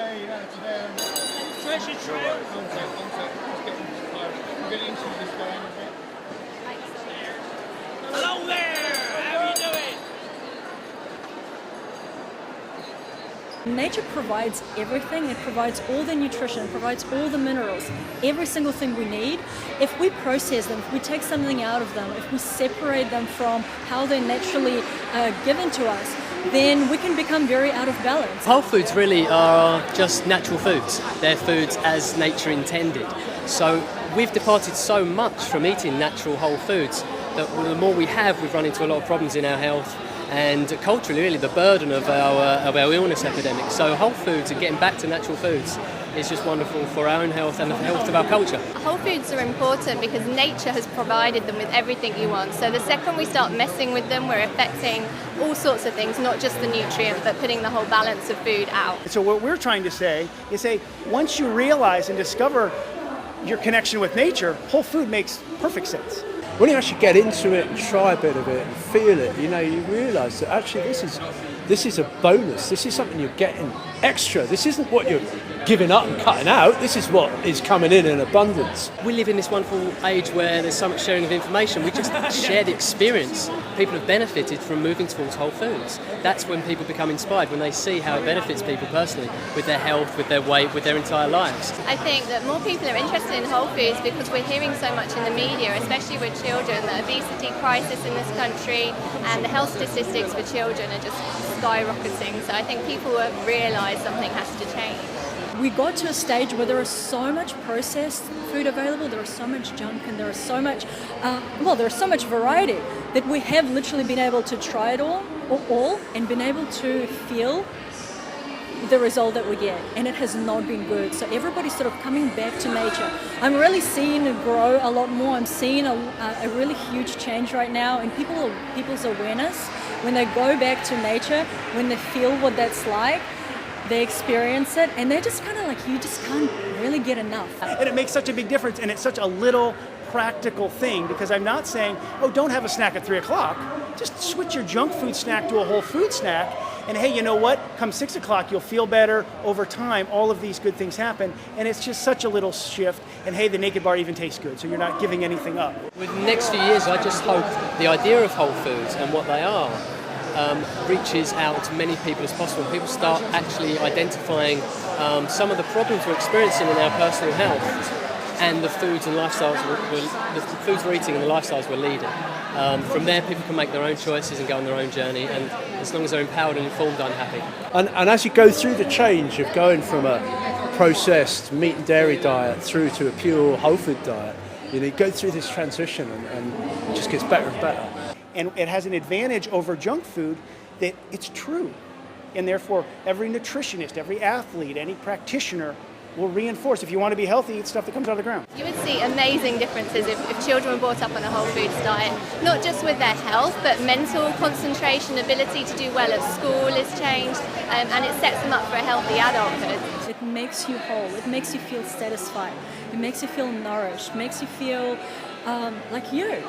today, treasure trail. One sec. We're getting into this going a bit. Hello there! How are you doing? Nature provides everything. It provides all the nutrition, it provides all the minerals, every single thing we need. If we process them, if we take something out of them, if we separate them from how they're naturally given to us, then we can become very out of balance. Whole foods really are just natural foods. They're foods as nature intended. So we've departed so much from eating natural whole foods that the more we have, we've run into a lot of problems in our health and culturally really the burden of our illness epidemic. So whole foods and getting back to natural foods is just wonderful for our own health and the health of our culture. Whole foods are important because nature has provided them with everything you want. So the second we start messing with them, we're affecting all sorts of things, not just the nutrient, but putting the whole balance of food out. So what we're trying to say is, once you realize and discover your connection with nature, whole food makes perfect sense. When you actually get into it and try a bit of it and feel it, you realise that actually this is a bonus. This is something you're getting extra. This isn't what you're giving up and cutting out. This is what is coming in abundance. We live in this wonderful age where there's so much sharing of information. We just share the experience. People have benefited from moving towards whole foods. That's when people become inspired, when they see how it benefits people personally, with their health, with their weight, with their entire lives. I think that more people are interested in whole foods because we're hearing so much in the media, especially with children, the obesity crisis in this country and the health statistics for children are just skyrocketing. So I think people have realised something has to change. We got to a stage where there is so much processed food available, there is so much junk, and there is so much, there's so much variety that we have literally been able to try it all, and been able to feel the result that we get, and it has not been good. So everybody's sort of coming back to nature. I'm really seeing it grow a lot more. I'm seeing a really huge change right now in people's awareness when they go back to nature, when they feel what that's like. They experience it, and they're just kind of like, you just can't really get enough. And it makes such a big difference, and it's such a little practical thing, because I'm not saying, don't have a snack at 3 o'clock. Just switch your junk food snack to a whole food snack, and hey, you know what? Come 6 o'clock, you'll feel better. Over time, all of these good things happen, and it's just such a little shift, and hey, the Naked Bar even tastes good, so you're not giving anything up. With the next few years, I just hope the idea of whole foods and what they are reaches out to many people as possible. People start actually identifying some of the problems we're experiencing in our personal health and the foods and lifestyles the foods we're eating and the lifestyles we're leading. From there, people can make their own choices and go on their own journey, and as long as they're empowered and informed, I'm happy. And as you go through the change of going from a processed meat and dairy diet through to a pure whole food diet, you go through this transition and it just gets better and better. And it has an advantage over junk food that it's true. And therefore, every nutritionist, every athlete, any practitioner will reinforce, if you want to be healthy, eat stuff that comes out of the ground. You would see amazing differences if children were brought up on a whole foods diet, not just with their health, but mental concentration, ability to do well at school is changed, and it sets them up for a healthy adulthood. It makes you whole, it makes you feel satisfied, it makes you feel nourished, makes you feel like you.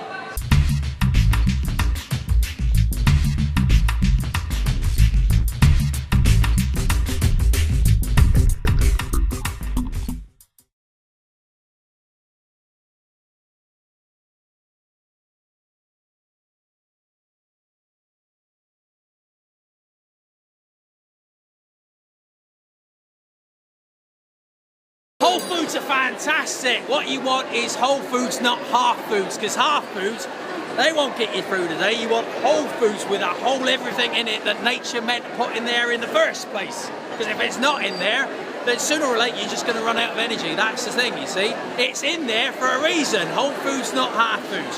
Whole foods are fantastic. What you want is whole foods, not half foods, because half foods, they won't get you through today. You want whole foods with a whole everything in it that nature meant to put in there in the first place. Because if it's not in there, then sooner or later you're just going to run out of energy. That's the thing, you see. It's in there for a reason. Whole foods, not half foods.